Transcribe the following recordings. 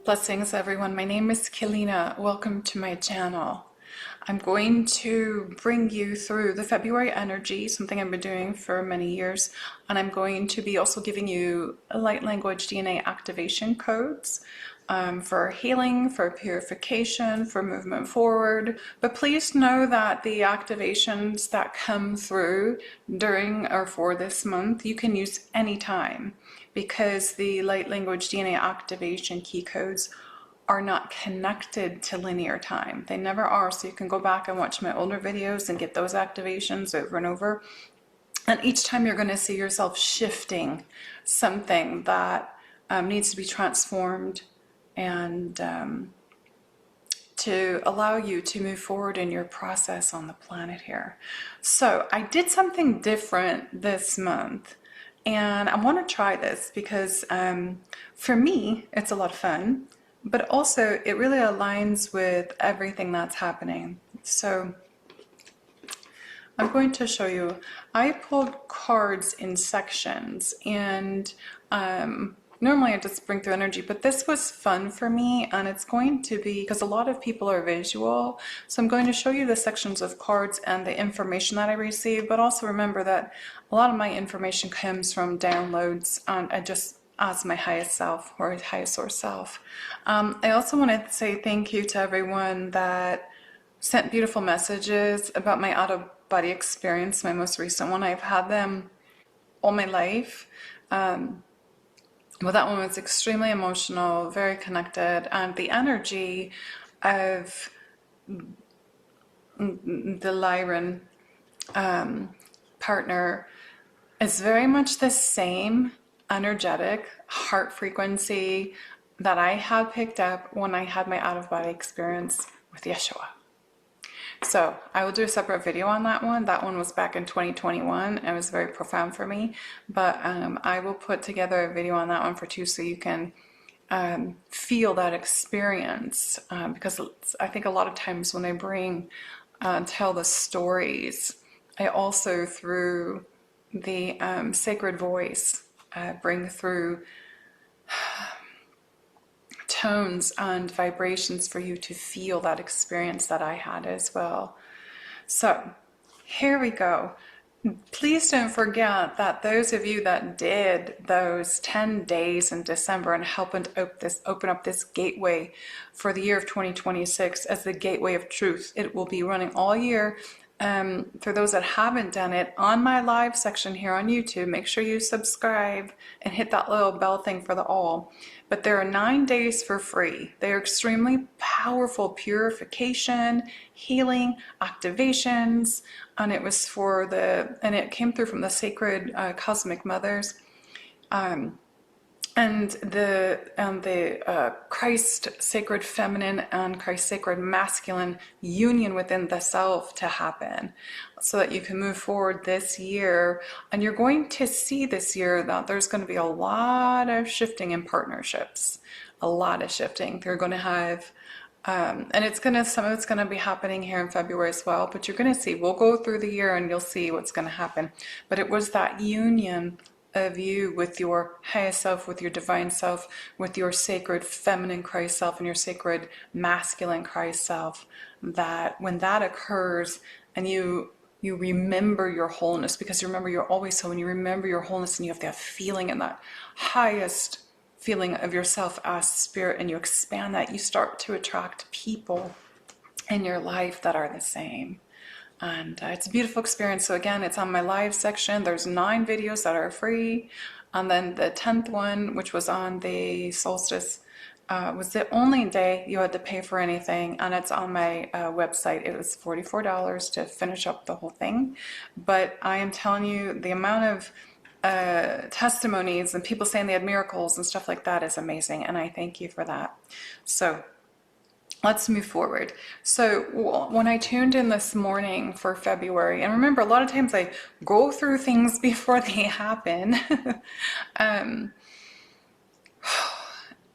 Blessings everyone, my name is Keleena. Welcome to my channel. I'm going to bring you through the February energy, something I've been doing for many years, and I'm going to be also giving you light language DNA activation codes for healing, for purification, for movement forward. But please know that the activations that come through during or for this month, you can use anytime, because the light language DNA activation key codes are not connected to linear time. They never are. So you can go back and watch my older videos and get those activations over and over. And each time you're going to see yourself shifting something that needs to be transformed and to allow you to move forward in your process on the planet here. So I did something different this month. And I want to try this because for me, it's a lot of fun, but also it really aligns with everything that's happening. So I'm going to show you. I pulled cards in sections, and normally I just bring through energy, but this was fun for me, and it's going to be, because a lot of people are visual, so I'm going to show you the sections of cards and the information that I receive, but also remember that a lot of my information comes from downloads, and I just as my highest self or highest source self. I also want to say thank you to everyone that sent beautiful messages about my out-of-body experience, my most recent one. I've had them all my life. Well, that one was extremely emotional, very connected, and the energy of the Lyran partner is very much the same energetic heart frequency that I had picked up when I had my out-of-body experience with Yeshua. So I will do a separate video on that one. That one was back in 2021. It was very profound for me, but I will put together a video on that one for two, so you can feel that experience, because I think a lot of times when I tell the stories, I also, through the sacred voice, bring through tones and vibrations for you to feel that experience that I had as well. So here we go. Please don't forget that those of you that did those 10 days in December and helping to open up this gateway for the year of 2026 as the gateway of truth, it will be running all year. For those that haven't done it, on my live section here on YouTube, make sure you subscribe and hit that little bell thing for the all. But there are 9 days for free. They are extremely powerful purification, healing, activations, and it was and it came through from the sacred cosmic mothers. And the Christ sacred feminine and Christ sacred masculine union within the self to happen, so that you can move forward this year. And you're going to see this year that there's going to be a lot of shifting in partnerships, a lot of shifting. They're going to have, and some of it's going to be happening here in February as well. But you're going to see. We'll go through the year and you'll see what's going to happen. But it was that union of you with your highest self, with your divine self, with your sacred feminine Christ self and your sacred masculine Christ self, that when that occurs and you remember your wholeness, because remember, you're always whole. When you remember your wholeness and you have that feeling and that highest feeling of yourself as spirit, and you expand that, you start to attract people in your life that are the same. And it's a beautiful experience. So again, it's on my live section. There's 9 videos that are free. And then the 10th one, which was on the solstice, was the only day you had to pay for anything. And it's on my website. It was $44 to finish up the whole thing. But I am telling you, the amount of testimonies and people saying they had miracles and stuff like that is amazing. And I thank you for that. So let's move forward. So when I tuned in this morning for February, and remember, a lot of times I go through things before they happen.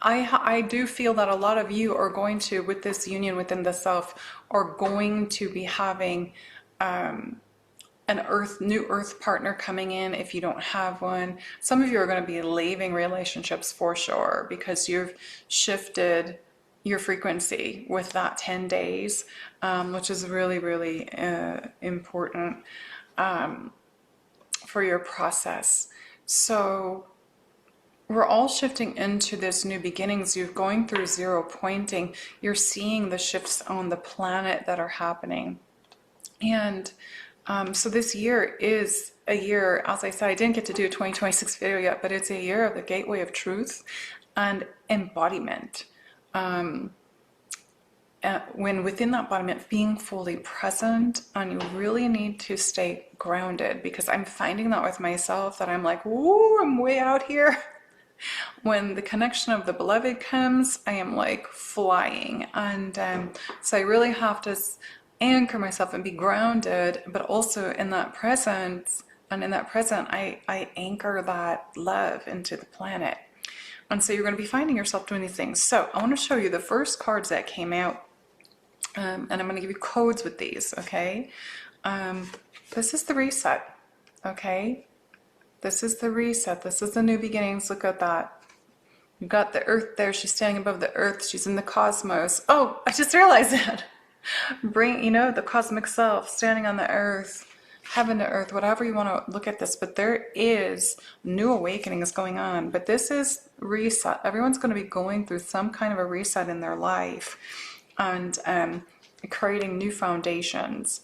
I do feel that a lot of you are going to, with this union within the self, are going to be having new earth partner coming in if you don't have one. Some of you are going to be leaving relationships for sure because you've shifted your frequency with that 10 days, which is really, really important for your process. So we're all shifting into this new beginnings. You're going through zero pointing. You're seeing the shifts on the planet that are happening. And so this year is a year, as I said, I didn't get to do a 2026 video yet, but it's a year of the gateway of truth and embodiment. When within that embodiment, being fully present, and you really need to stay grounded, because I'm finding that with myself that I'm like, ooh, I'm way out here. When the connection of the beloved comes, I am like flying. And so I really have to anchor myself and be grounded, but also in that presence. And in that present, I anchor that love into the planet. And so you're going to be finding yourself doing these things. So I want to show you the first cards that came out. And I'm going to give you codes with these, okay? This is the reset, okay? This is the reset. This is the new beginnings. Look at that. You've got the earth there. She's standing above the earth. She's in the cosmos. Oh, I just realized that. Bring, the cosmic self standing on the earth, heaven to earth, whatever you want to look at this. But there is new awakenings going on. But this is reset. Everyone's going to be going through some kind of a reset in their life and creating new foundations.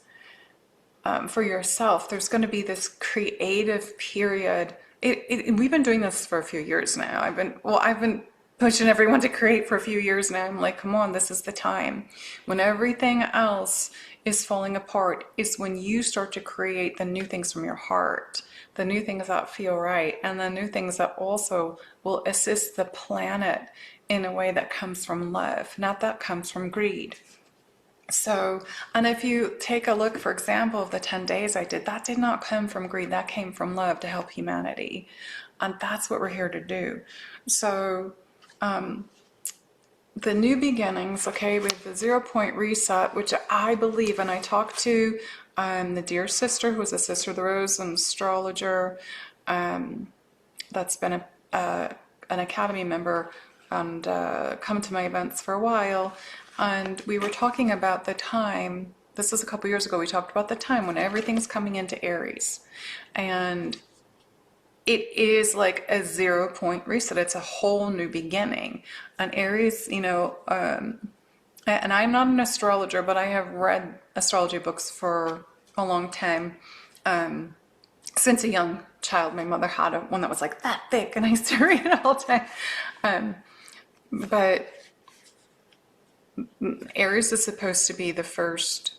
For yourself, there's going to be this creative period. We've been doing this for a few years now. I've been pushing everyone to create for a few years now. I'm like, come on, this is the time. When everything else is falling apart is when you start to create the new things from your heart, the new things that feel right, and the new things that also will assist the planet in a way that comes from love, not that comes from greed. So, and if you take a look, for example, of the 10 days I did, that did not come from greed, that came from love to help humanity. And that's what we're here to do. So, the new beginnings, okay, with the 0 point reset, which I believe, and I talked to the dear sister, who was a Sister of the Rose, an astrologer, that's been an Academy member and come to my events for a while. And we were talking about the time, this was a couple years ago, we talked about the time when everything's coming into Aries. And it is like a 0 point reset. It's a whole new beginning. And Aries, and I'm not an astrologer, but I have read astrology books for a long time. Since a young child, my mother had one that was like that thick, and I used to read it all the time. But Aries is supposed to be the first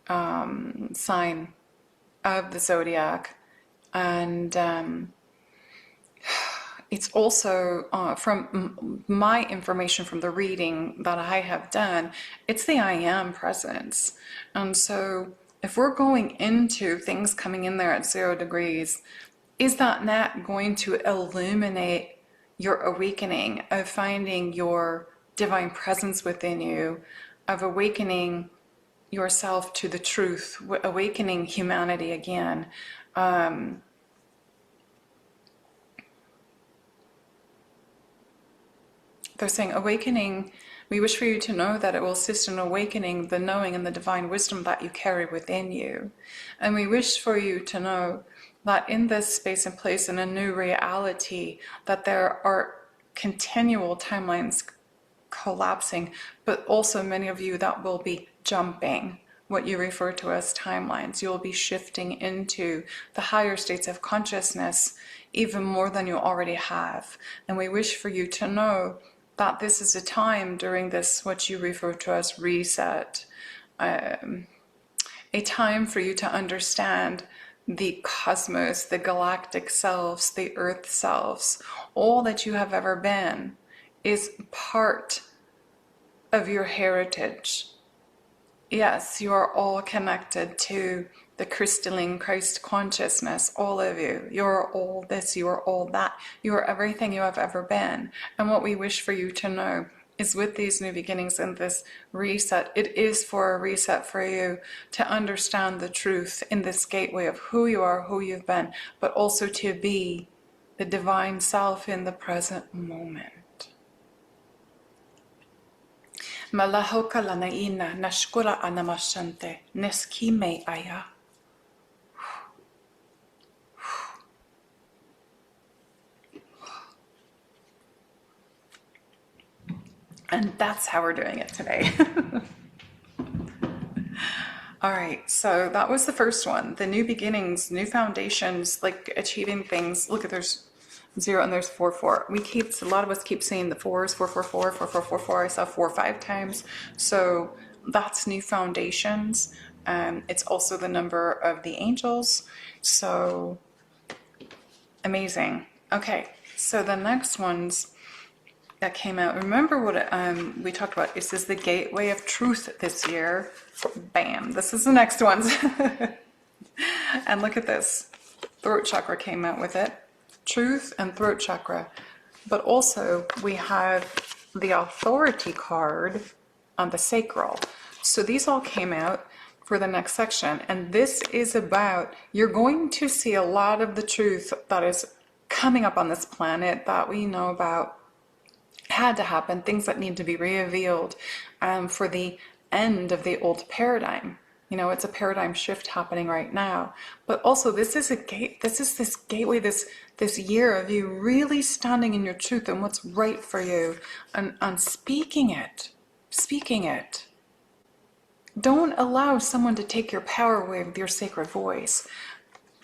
sign of the zodiac, and it's also from my information from the reading that I have done, it's the I am presence. And so if we're going into things coming in there at 0 degrees, is that not going to illuminate your awakening of finding your divine presence within you, of awakening yourself to the truth, awakening humanity again? They're saying awakening, we wish for you to know that it will assist in awakening the knowing and the divine wisdom that you carry within you. And we wish for you to know that in this space and place, in a new reality, that there are continual timelines collapsing, but also many of you that will be jumping, what you refer to as timelines. You'll be shifting into the higher states of consciousness even more than you already have. And we wish for you to know that this is a time during this, what you refer to as reset, a time for you to understand the cosmos, the galactic selves, the earth selves. All that you have ever been is part of your heritage. Yes, you are all connected to the crystalline Christ consciousness, all of you. You're all this, you are all that. You are everything you have ever been. And what we wish for you to know is with these new beginnings and this reset. It is for a reset for you to understand the truth in this gateway of who you are, who you've been, but also to be the divine self in the present moment. Malahoka lanaina nashkura anamashante neskime aya. And that's how we're doing it today. All right, so that was the first one. The new beginnings, new foundations, like achieving things. Look at there's 0 and there's 4, 4. A lot of us keep seeing the 4s, 4, 4, 4, 4, 4, 4, 4. I saw 4, 5 times. So that's new foundations. It's also the number of the angels. So amazing. Okay, so the next ones that came out. Remember what we talked about? This is the gateway of truth this year. Bam! This is the next ones. And look at this. Throat chakra came out with it. Truth and throat chakra. But also we have the authority card on the sacral. So these all came out for the next section. And this is about, you're going to see a lot of the truth that is coming up on this planet that we know about. Had to happen, things that need to be revealed for the end of the old paradigm. You know, it's a paradigm shift happening right now. But also this is this gateway, this year of you really standing in your truth and what's right for you and speaking it. Don't allow someone to take your power away with your sacred voice.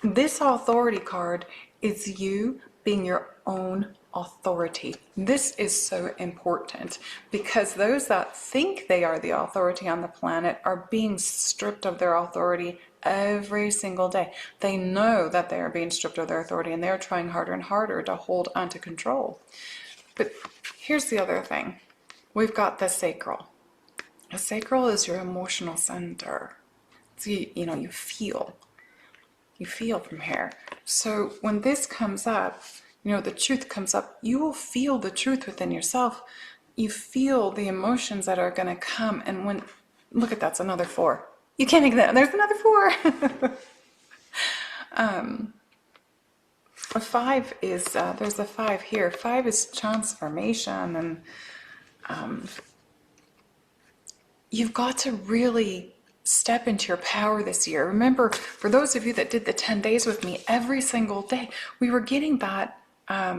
This authority card is you being your own authority. This is so important because those that think they are the authority on the planet are being stripped of their authority every single day. They know that they are being stripped of their authority and they're trying harder and harder to hold onto control. But here's the other thing. We've got the sacral. The sacral is your emotional center. So you feel from here. So when this comes up, the truth comes up, you will feel the truth within yourself. You feel the emotions that are going to come. And look at that's another 4. You can't make that. There's another 4. A 5 is, there's a 5 here. 5 is transformation. And you've got to really step into your power this year. Remember, for those of you that did the 10 days with me, every single day, we were getting that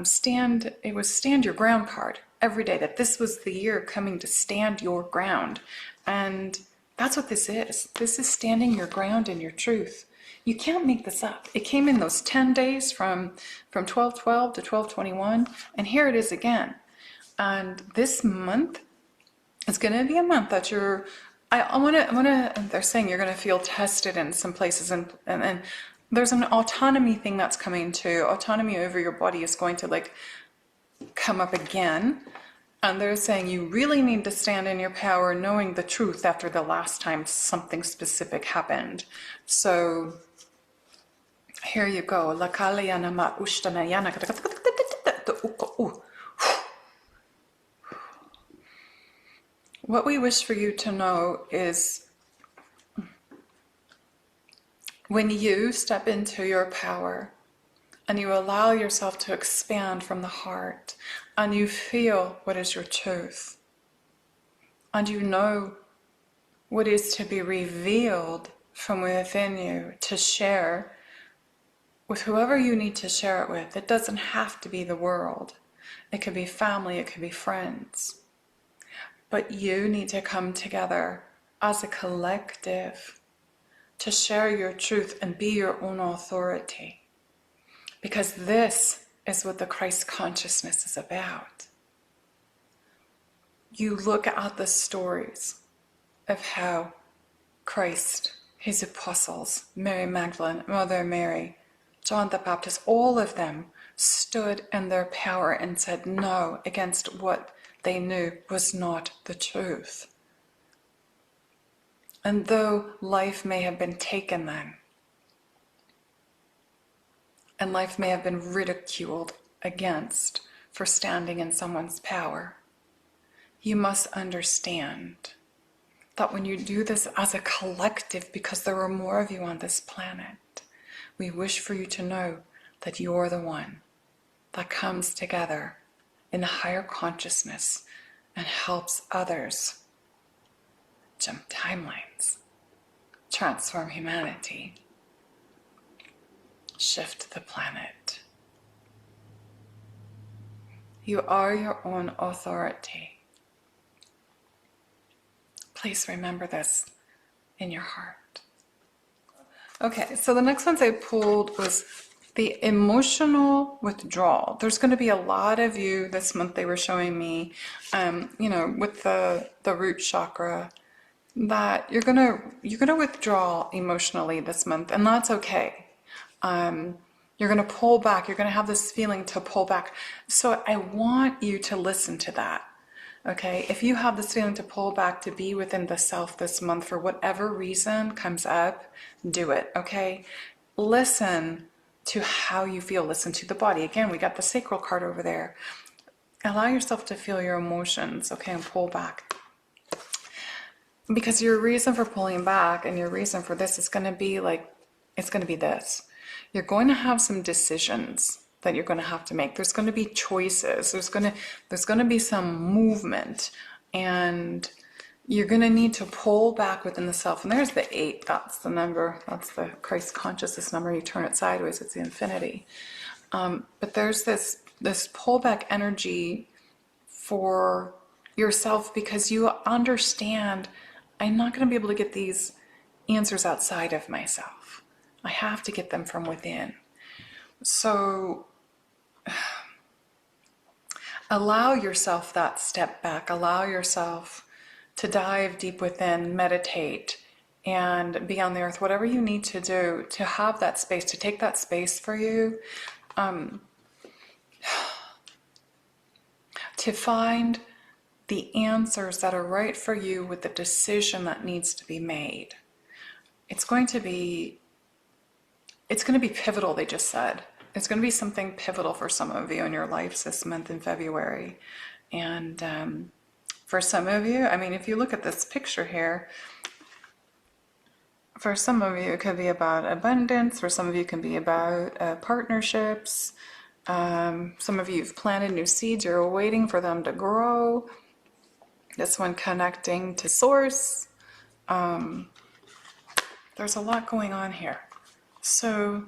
stand your ground card every day, that this was the year coming to stand your ground. And that's what this is. This is standing your ground in your truth. You can't make this up. It came in those 10 days from 12/12 to 12/21, and here it is again. And this month is going to be a month that they're saying you're going to feel tested in some places, and there's an autonomy thing that's coming too. Autonomy over your body is going to come up again. And they're saying you really need to stand in your power knowing the truth after the last time something specific happened. So here you go. What we wish for you to know is when you step into your power and you allow yourself to expand from the heart and you feel what is your truth and you know what is to be revealed from within you to share with whoever you need to share it with. It doesn't have to be the world. It could be family, it could be friends. But you need to come together as a collective to share your truth and be your own authority. Because this is what the Christ consciousness is about. You look at the stories of how Christ, his apostles, Mary Magdalene, Mother Mary, John the Baptist, all of them stood in their power and said no against what they knew was not the truth. And though life may have been taken then, and life may have been ridiculed against for standing in someone's power, you must understand that when you do this as a collective, because there are more of you on this planet, we wish for you to know that you're the one that comes together in higher consciousness and helps others jump timelines, transform humanity, shift the planet. You are your own authority. Please remember this in your heart. Okay, so the next ones I pulled was the emotional withdrawal. There's going to be a lot of you this month, they were showing me, with the root chakra, that you're gonna withdraw emotionally this month, and that's okay. You're gonna pull back. You're gonna have this feeling to pull back. So I want you to listen to that. Okay, if you have this feeling to pull back, to be within the self this month for whatever reason comes up, do it. Okay, listen to how you feel. Listen to the body. Again, we got the sacral card over there. Allow yourself to feel your emotions. Okay, and pull back. Because your reason for pulling back and your reason for this is going to be this. You're going to have some decisions that you're going to have to make. There's going to be choices. There's going to be some movement, and you're going to need to pull back within the self. And there's the 8. That's the number. That's the Christ consciousness number. You turn it sideways. It's the infinity. But there's this pullback energy for yourself, because you understand, I'm not going to be able to get these answers outside of myself. I have to get them from within. So allow yourself that step back. Allow yourself to dive deep within, meditate, and be on the earth, whatever you need to do to have that space, to take that space for you, to find the answers that are right for you with the decision that needs to be made. It's going to be pivotal, they just said. It's going to be something pivotal for some of you in your lives this month in February. And for some of you, I mean, if you look at this picture here, for some of you it could be about abundance. For some of you it can be about partnerships. Some of you have planted new seeds. You're waiting for them to grow. This one connecting to source. There's a lot going on here. So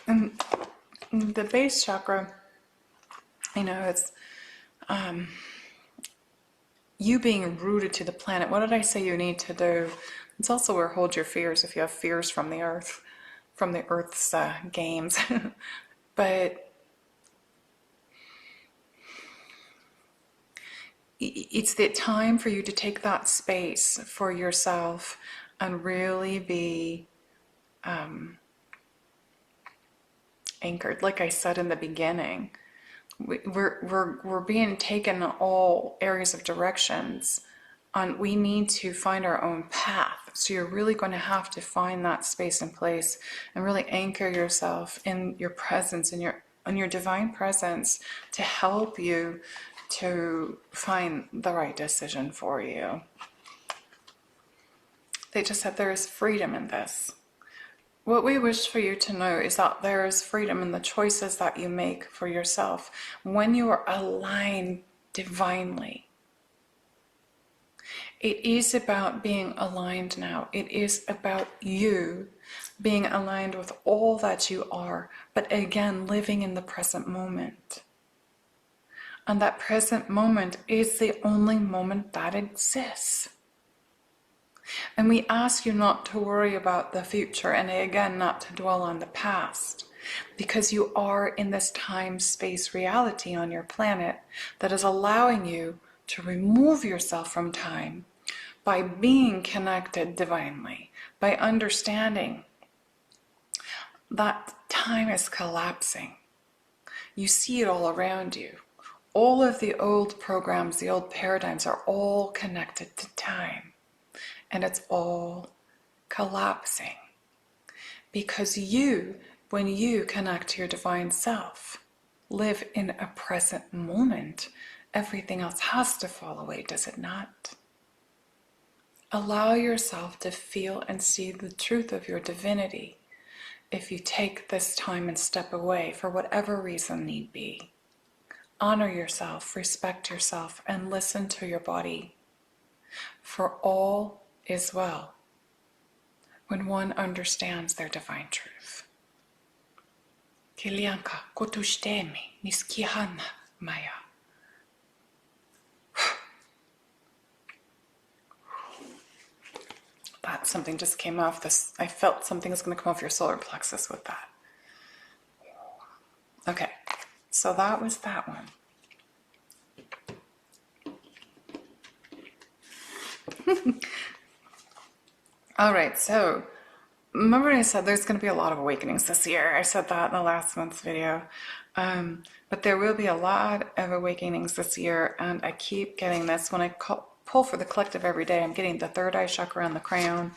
in the base chakra, it's you being rooted to the planet. What did I say you need to do? It's also where hold your fears if you have fears from the earth, from the earth's games. But it's the time for you to take that space for yourself and really be anchored. Like I said in the beginning, we're being taken in all areas of directions, and we need to find our own path. So you're really going to have to find that space and place and really anchor yourself in your presence, in your divine presence, to help you to find the right decision for you. They just said there is freedom in this. What we wish for you to know is that there is freedom in the choices that you make for yourself when you are aligned divinely. It is about being aligned now. It is about you being aligned with all that you are, but again, living in the present moment. And that present moment is the only moment that exists. And we ask you not to worry about the future, and again, not to dwell on the past, because you are in this time-space reality on your planet that is allowing you to remove yourself from time by being connected divinely, by understanding that time is collapsing. You see it all around you. All of the old programs, the old paradigms are all connected to time. And it's all collapsing. Because you, when you connect to your divine self, live in a present moment everything else has to fall away, does it not? Allow yourself to feel and see the truth of your divinity if you take this time and step away for whatever reason need be. Honor yourself, respect yourself, and listen to your body. For all is well when one understands their divine truth. Keleena kotushtemi niskihana maya. That something just came off this. I felt something is going to come off your solar plexus with that. Okay, so that was that one. All right, so remember I said there's going to be a lot of awakenings this year. I said that in the last month's video. But there will be a lot of awakenings this year, and I keep getting this. When I pull for the collective every day, I'm getting the third eye chakra and the crown.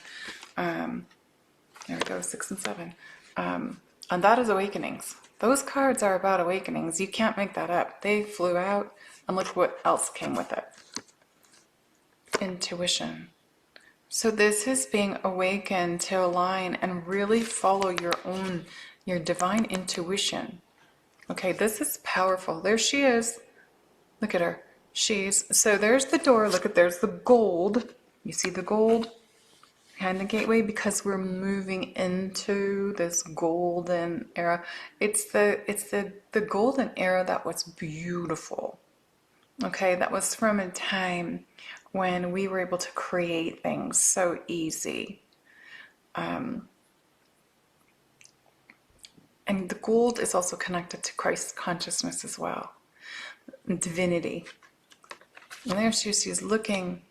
There we go, 6 and 7. And that is awakenings. Those cards are about awakenings. You can't make that up. They flew out, and look what else came with it. Intuition. So this is being awakened to align and really follow your divine intuition. Okay, this is powerful. There she is. Look at her. So there's the door. Look at, there's the gold. You see the gold behind the gateway, because we're moving into this golden era. It's the golden era that was beautiful. Okay, that was from a time when we were able to create things so easy. And the gold is also connected to Christ consciousness as well, divinity. And there she's looking,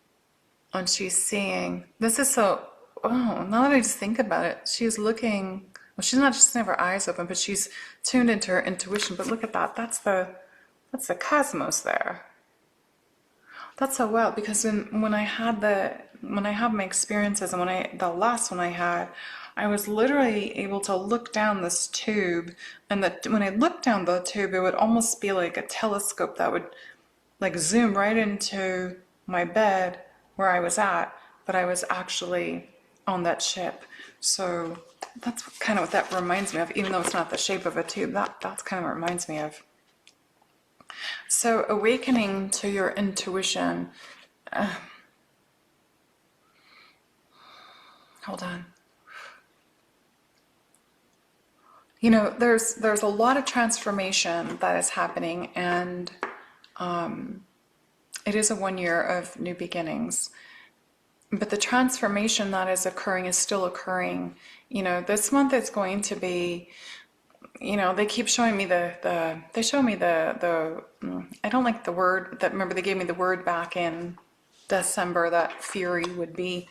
and she's seeing. This is so, now that I just think about it, she's looking, well, she's not just have her eyes open, but she's tuned into her intuition. But look at that, that's the cosmos there. That's so wild, because when I had my experiences, and the last one I had, I was literally able to look down this tube, and when I looked down the tube, it would almost be like a telescope that would like zoom right into my bed where I was at, but I was actually on that ship. So that's kind of what that reminds me of, even though it's not the shape of a tube. That's kind of what it reminds me of. So awakening to your intuition. Hold on. You know, there's a lot of transformation that is happening, and it is a 1 year of new beginnings. But the transformation that is occurring is still occurring. You know, this month is going to be, you know, they keep showing me they show me I don't like the word that, remember they gave me the word back in December that fury would be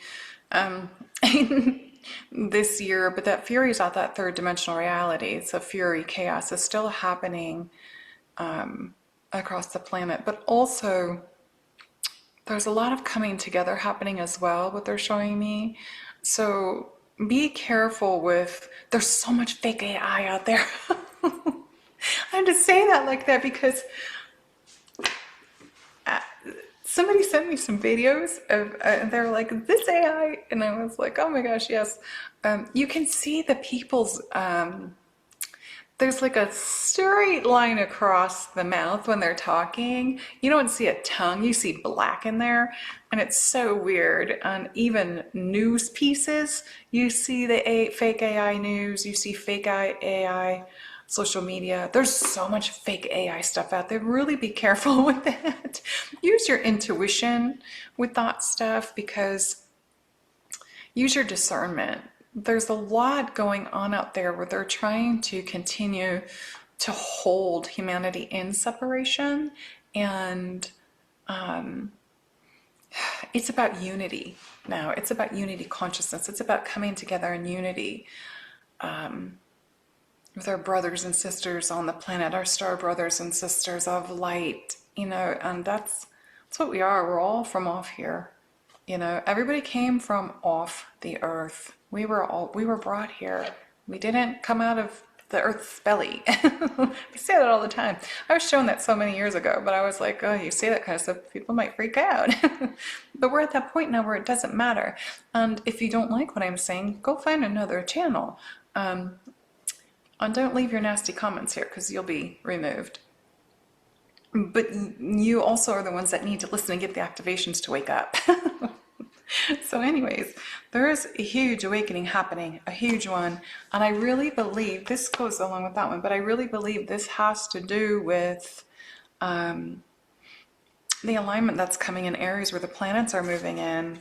this year, but that fury is not that third dimensional reality. So fury, chaos is still happening across the planet, but also there's a lot of coming together happening as well, what they're showing me. So be careful with, there's so much fake AI out there. I have to say that like that because somebody sent me some videos of, they're like, this AI, and I was like, oh my gosh, yes. You can see the people's, there's like a straight line across the mouth when they're talking. You don't see a tongue, you see black in there, and it's so weird. And even news pieces, you see the fake AI news, you see fake AI social media. There's so much fake AI stuff out there. Really be careful with that. Use your intuition with that stuff, because use your discernment. There's a lot going on out there where they're trying to continue to hold humanity in separation, and it's about unity now. It's about unity consciousness. It's about coming together in unity with our brothers and sisters on the planet, our star brothers and sisters of light, you know, and that's what we are. We're all from off here. You know, everybody came from off the earth. We were brought here. We didn't come out of the Earth's belly. We say that all the time. I was shown that so many years ago, but I was like, oh, you say that kind of stuff, people might freak out. But we're at that point now where it doesn't matter. And if you don't like what I'm saying, go find another channel. And don't leave your nasty comments here because you'll be removed. But you also are the ones that need to listen and get the activations to wake up. So anyways, there is a huge awakening happening, a huge one. And I really believe, this goes along with that one, but I really believe this has to do with the alignment that's coming in Aries where the planets are moving in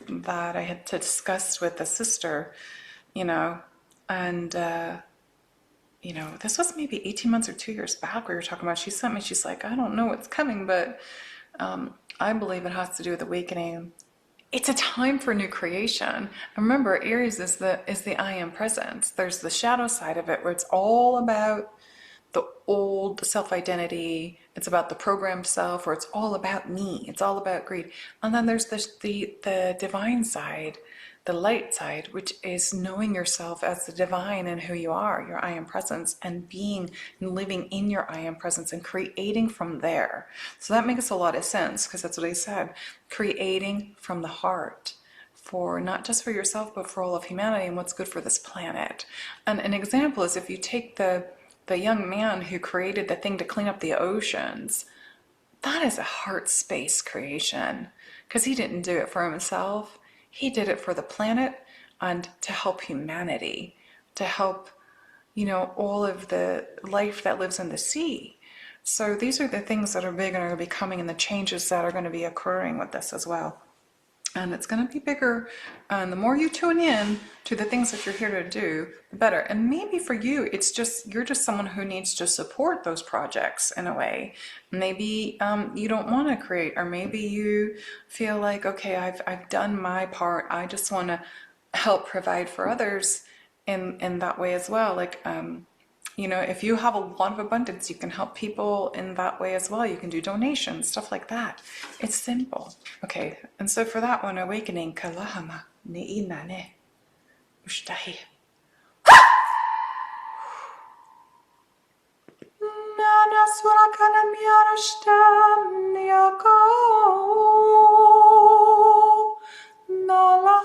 that I had to discuss with the sister, and this was maybe 18 months or 2 years back we were talking about. She sent me, she's like, I don't know what's coming, but I believe it has to do with awakening. It's a time for new creation. And remember, Aries is the I am presence. There's the shadow side of it where it's all about the old self-identity. It's about the programmed self, or it's all about me. It's all about greed. And then there's the divine side, the light side, which is knowing yourself as the divine and who you are, your I am presence, and being and living in your I am presence and creating from there. So that makes a lot of sense because that's what I said. Creating from the heart for not just for yourself, but for all of humanity and what's good for this planet. And an example is if you take the young man who created the thing to clean up the oceans, that is a heart space creation because he didn't do it for himself. He did it for the planet and to help humanity, to help, all of the life that lives in the sea. So these are the things that are big and are going to be coming, and the changes that are going to be occurring with this as well. And it's going to be bigger. And the more you tune in to the things that you're here to do, the better. And maybe for you, you're just someone who needs to support those projects in a way. Maybe you don't want to create, or maybe you feel like, okay, I've done my part. I just want to help provide for others in that way as well. Like, if you have a lot of abundance, you can help people in that way as well. You can do donations, stuff like that. It's simple. Okay, and so for that one, awakening, kalahama, ne'ina ne, ushtahi. Nana surakana miarashtam niyako, nala.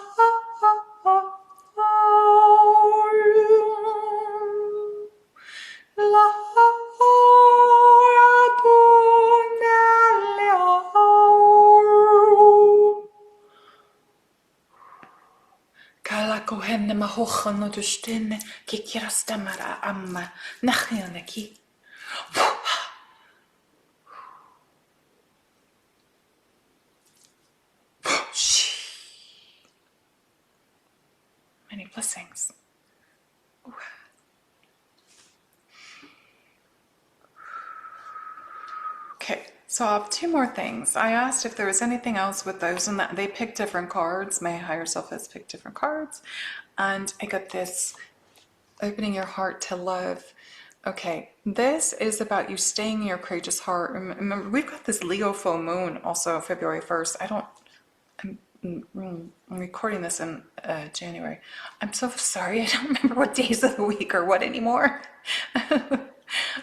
Kohenne mahochen und stinne kikirastamara amma nachyanaki. Many blessings. Okay, so I have two more things. I asked if there was anything else with those, and that they picked different cards. My higher self has picked different cards. And I got this, opening your heart to love. Okay, this is about you staying in your courageous heart. Remember, we've got this Leo full moon also February 1st. I'm recording this in January. I'm so sorry, I don't remember what days of the week or what anymore.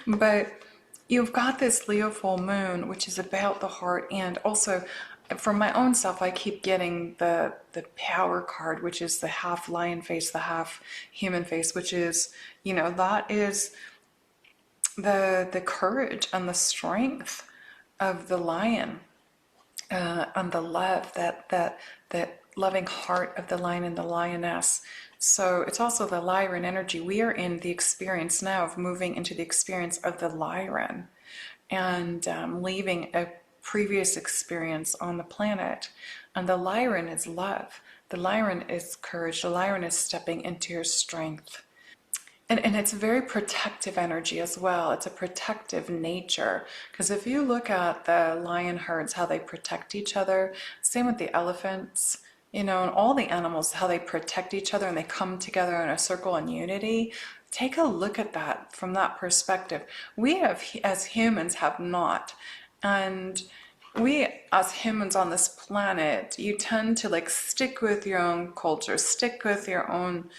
But you've got this Leo full moon, which is about the heart, and also for my own self, I keep getting the power card, which is the half lion face, the half human face, which is, that is the courage and the strength of the lion, and the love, that loving heart of the lion and the lioness. So it's also the Lyran energy. We are in the experience now of moving into the experience of the Lyran and leaving a previous experience on the planet. And the Lyran is love. The Lyran is courage. The Lyran is stepping into your strength. And it's a very protective energy as well. It's a protective nature. Because if you look at the lion herds, how they protect each other, same with the elephants, and all the animals, how they protect each other and they come together in a circle in unity. Take a look at that from that perspective. We have, as humans, have not. And we, as humans on this planet, you tend to stick with your own culture, stick with your own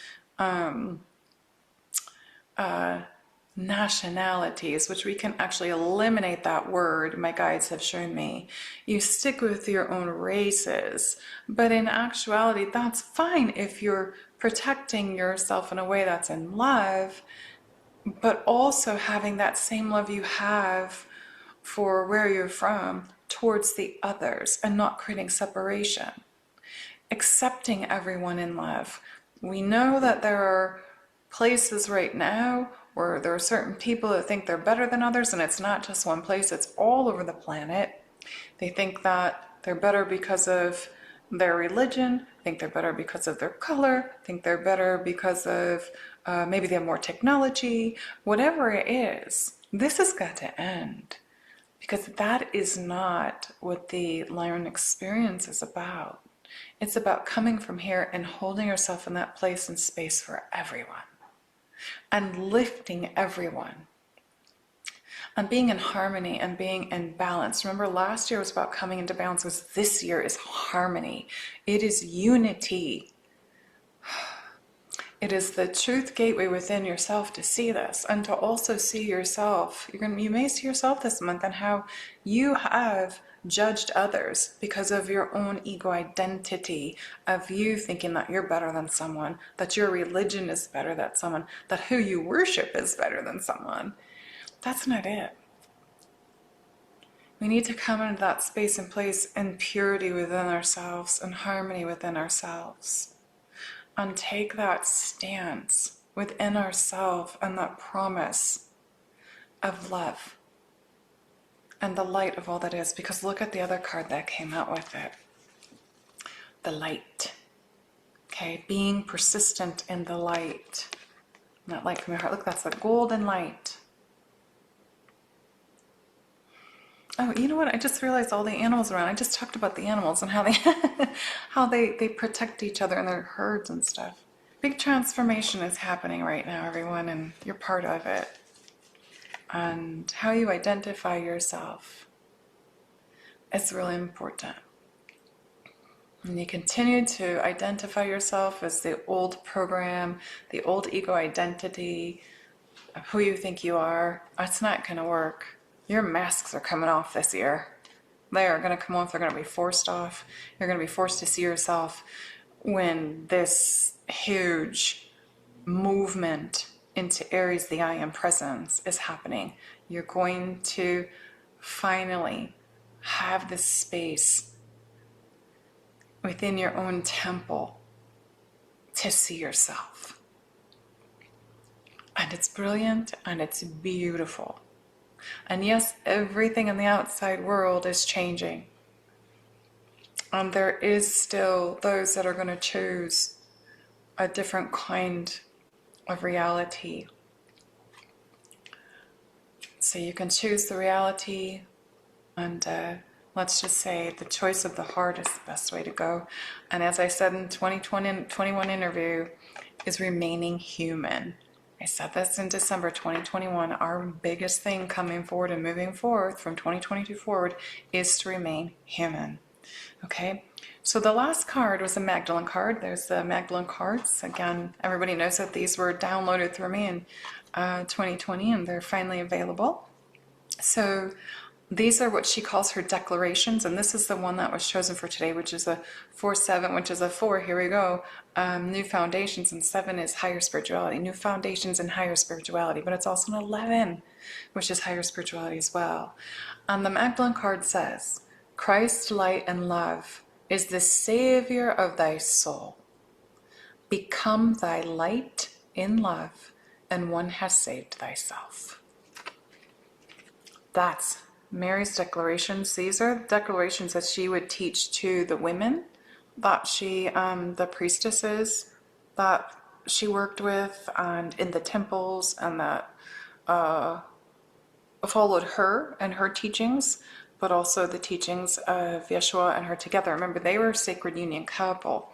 nationalities, which we can actually eliminate that word, my guides have shown me. You stick with your own races, but in actuality, that's fine if you're protecting yourself in a way that's in love, but also having that same love you have for where you're from towards the others and not creating separation. Accepting everyone in love. We know that there are places right now where there are certain people that think they're better than others, and it's not just one place, it's all over the planet. They think that they're better because of their religion, think they're better because of their color, think they're better because of maybe they have more technology, whatever it is. This has got to end, because that is not what the Lyran experience is about. It's about coming from here and holding yourself in that place and space for everyone and lifting everyone and being in harmony and being in balance. Remember, last year was about coming into balance. This year is harmony. It is unity. It is the truth gateway within yourself to see this and to also see yourself. You may see yourself this month and how you have judged others because of your own ego identity, of you thinking that you're better than someone, that your religion is better than someone, that who you worship is better than someone. That's not it. We need to come into that space and place in purity within ourselves and harmony within ourselves, and take that stance within ourselves and that promise of love and the light of all that is. Because look at the other card that came out with it. The light. Okay, being persistent in the light. That light from your heart. Look, that's the golden light. Oh, you know what? I just realized all the animals around. I just talked about the animals and how they how they protect each other in their herds and stuff. Big transformation is happening right now, everyone, and you're part of it. And how you identify yourself is really important. And you continue to identify yourself as the old program, the old ego identity of who you think you are. It's not going to work. Your masks are coming off this year. They are going to come off. They're going to be forced off. You're going to be forced to see yourself when this huge movement into Aries, the I Am presence, is happening. You're going to finally have this space within your own temple to see yourself. And it's brilliant and it's beautiful. And yes, everything in the outside world is changing. And there is still those that are going to choose a different kind of reality. So you can choose the reality, and let's just say the choice of the heart is the best way to go. And as I said in 2021 interview, is remaining human. I said this in December 2021. Our biggest thing coming forward and moving forward from 2022 forward is to remain human. Okay, so the last card was a Magdalene card. There's the Magdalene cards. Again, everybody knows that these were downloaded through me in 2020, and they're finally available. So these are what she calls her declarations, and this is the one that was chosen for today, which is a 4-7, which is a 4. Here we go. New foundations, and 7 is higher spirituality. New foundations and higher spirituality, but it's also an 11, which is higher spirituality as well. And the Magdalene card says, Christ, light, and love is the savior of thy soul. Become thy light in love, and one has saved thyself. That's Mary's declarations. These are declarations that she would teach to the women that she, the priestesses that she worked with and in the temples, and that followed her and her teachings, but also the teachings of Yeshua and her together. Remember, they were a sacred union couple.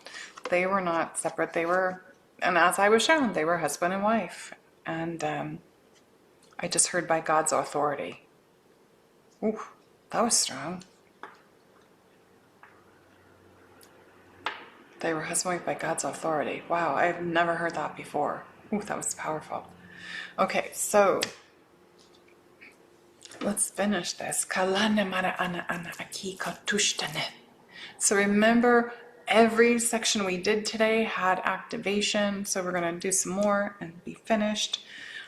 They were not separate. They were, and as I was shown, they were husband and wife. And I just heard by God's authority. Ooh, that was strong. They were husband and wife by God's authority. Wow, I've never heard that before. Ooh, that was powerful. Okay, so let's finish this. Kalane mara ana ana aki katushtane. So remember, every section we did today had activation, so we're going to do some more and be finished.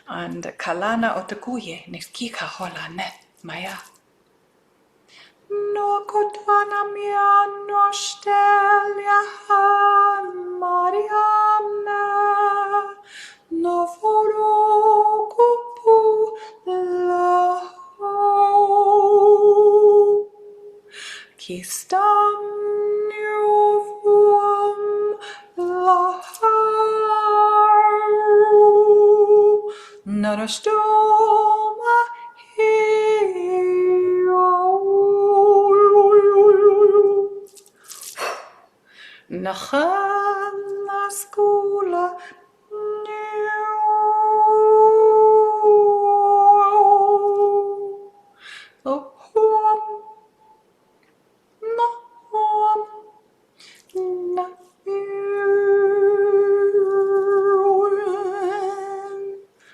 And kalana otakuye nikika hola ne maya. No kotwana mia no stelia Mariana no foro kupu la Kistam Niuvuam Lahar Narastoma Heo Nachanaskula Niu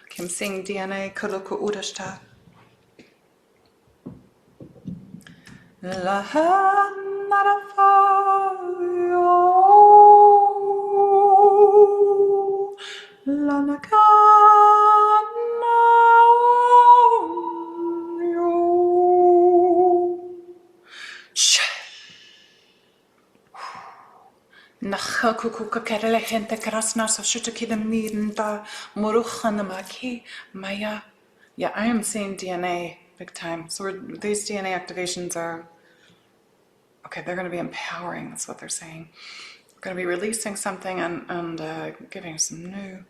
Okay, I'm seeing DNA Koloku Udashta. Nachakukukakerele gente krasna so shutukidam nidanta moruchanamaki maya. Yeah, I am seeing DNA big time. So these DNA activations are, okay, they're going to be empowering. That's what they're saying. We're going to be releasing something and giving some new.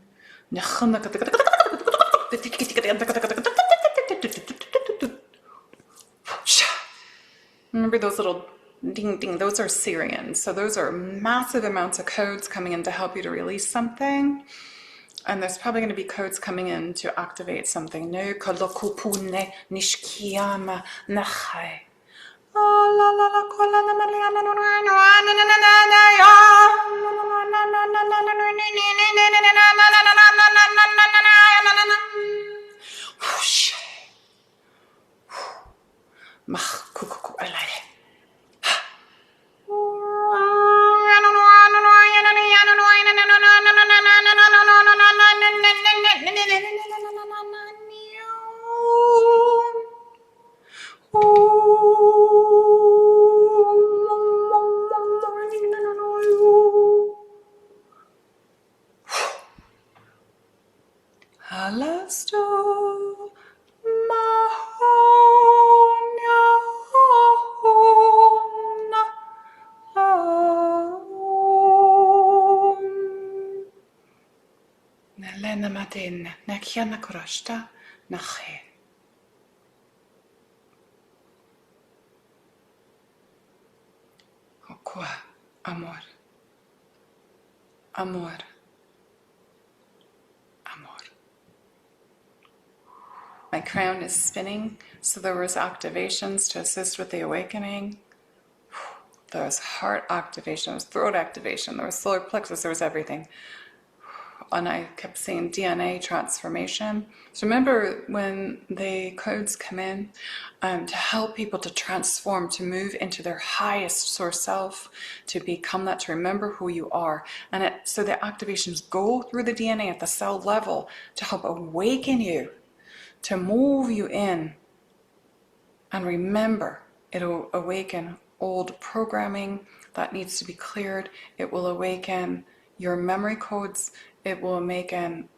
Remember those little ding ding, those are Syrians. So those are massive amounts of codes coming in to help you to release something. And there's probably going to be codes coming in to activate something new. Kalokupune nishkiyama nachai. Mach kukuku alai. Alasto Mahona Nelena Matin Nakiana Korashta Nache. Okwa Amor. Amor. Amor. My crown is spinning, so there was activations to assist with the awakening. There was heart activation, there was throat activation, there was solar plexus, there was everything. And I kept saying DNA transformation. So remember when the codes come in to help people to transform, to move into their highest source self, to become that, to remember who you are. And so the activations go through the DNA at the cell level to help awaken you, to move you in. And remember, it'll awaken old programming that needs to be cleared. It will awaken your memory codes. It will awaken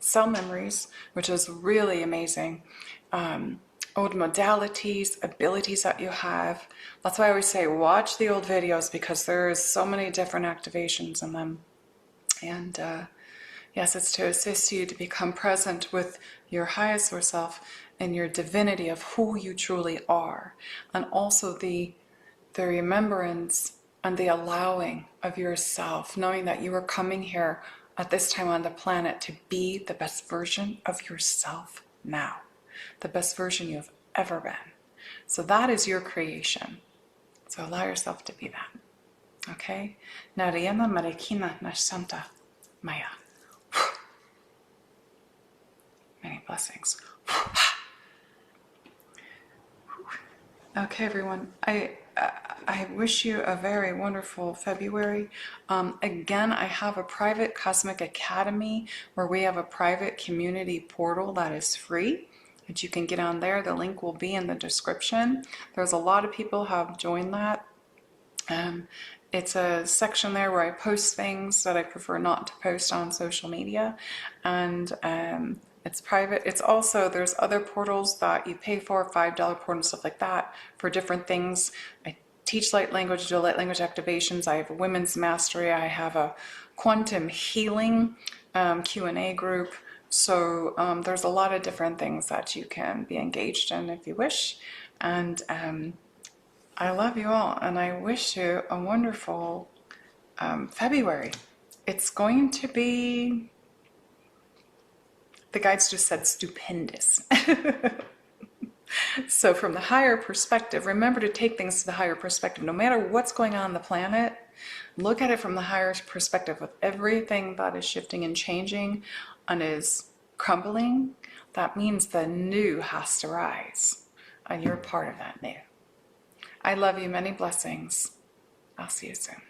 cell memories, which is really amazing. Old modalities, abilities that you have. That's why I always say watch the old videos, because there's so many different activations in them. And yes, it's to assist you to become present with your highest source self and your divinity of who you truly are, and also the remembrance and the allowing of yourself, knowing that you are coming here at this time on the planet to be the best version of yourself now, the best version you've ever been. So that is your creation. So allow yourself to be that. Okay? Narayana Marekina Nashanta Maya. blessings. Okay, everyone. I wish you a very wonderful February. Again, I have a private Cosmic Academy where we have a private community portal that is free that you can get on there. The link will be in the description. There's a lot of people have joined that. It's a section there where I post things that I prefer not to post on social media, and it's private. It's also, there's other portals that you pay for, $5 portal, stuff like that, for different things. I teach light language, do light language activations. I have a women's mastery. I have a quantum healing Q&A group. So there's a lot of different things that you can be engaged in if you wish. And I love you all, and I wish you a wonderful February. It's going to be, the guides just said stupendous. So from the higher perspective, remember to take things to the higher perspective. No matter what's going on the planet, look at it from the higher perspective. With everything that is shifting and changing and is crumbling, that means the new has to rise, and you're part of that new. I love you. Many blessings. I'll see you soon.